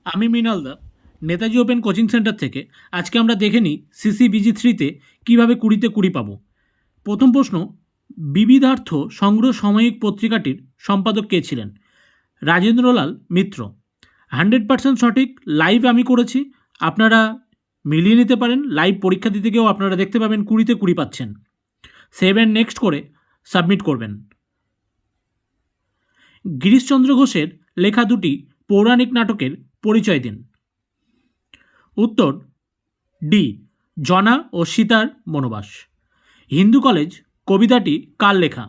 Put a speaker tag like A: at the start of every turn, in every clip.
A: আমি মৃণাল দা, Netaji open coaching centre থেকে। আজকে আমরা দেখে নিই CCBG3-তে কীভাবে 20-তে 20 পাবো। প্রথম প্রশ্ন, বিবিধার্থ সংগ্রহ সাময়িক পত্রিকাটির সম্পাদক কে ছিলেন? রাজেন্দ্রলাল মিত্র। 100% সঠিক। লাইভ আমি করেছি, আপনারা মিলিয়ে নিতে পারেন। লাইভ পরীক্ষা দিতে গিয়েও আপনারা দেখতে পাবেন 20-তে 20 পাচ্ছেন। সেভ অ্যান্ড নেক্সট করে সাবমিট করবেন। গিরিশচন্দ্র ঘোষের লেখা দুটি পৌরাণিক নাটকের পরিচয় দিন। উত্তর ডি, জনা ও সীতার বনবাস। হিন্দু কলেজ কবিতাটি কার লেখা?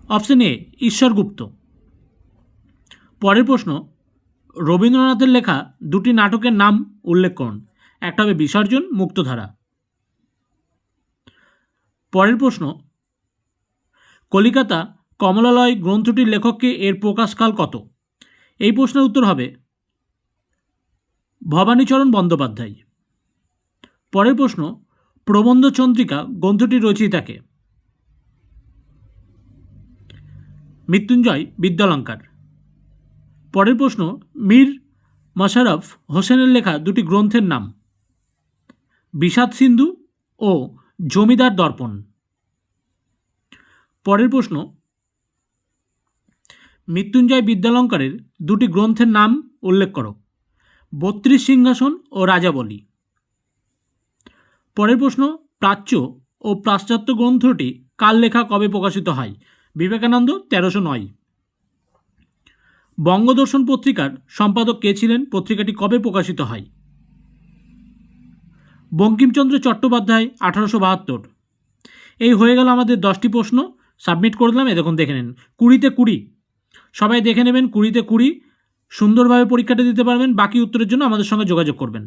A: Option A, Ishwar Gupta. পরের প্রশ্ন, রবীন্দ্রনাথের লেখা দুটি নাটকের নাম উল্লেখ করুন। একটা হবে বিসর্জন, মুক্তধারা। পরের প্রশ্ন, কলিকাতা কমলালয় গ্রন্থটির লেখককে, এর প্রকাশকাল কত? এই প্রশ্নের উত্তর হবে ভবানীচরণ বন্দ্যোপাধ্যায়। পরের প্রশ্ন, প্রবন্ধ চন্দ্রিকা গ্রন্থটির রচয়িতাকে? মৃত্যুঞ্জয় বিদ্যালঙ্কার। পরের প্রশ্ন, মীর মশাররফ হোসেনের লেখা দুটি গ্রন্থের নাম? বিষাদ সিন্ধু ও জমিদার দর্পণ। পরের প্রশ্ন, মৃত্যুঞ্জয় বিদ্যালঙ্কারের দুটি গ্রন্থের নাম উল্লেখ করো। 32 সিংহাসন ও রাজাবলী। পরের প্রশ্ন, প্রাচ্য ও পাশ্চাত্য গ্রন্থটি কার লেখা, কবে প্রকাশিত হয়? বিবেকানন্দ, 1309। বঙ্গদর্শন পত্রিকার সম্পাদক কে ছিলেন? পত্রিকাটি কবে প্রকাশিত হয়? বঙ্কিমচন্দ্র চট্টোপাধ্যায়, 1872। এই হয়ে গেল আমাদের 10টি প্রশ্ন। সাবমিট করে দিলাম। দেখুন, দেখে নিন 20-তে 20। সবাই দেখে নেবেন, 20-তে 20 সুন্দরভাবে পরীক্ষাটা দিতে পারবেন। বাকি উত্তরের জন্য আমাদের সঙ্গে যোগাযোগ করবেন।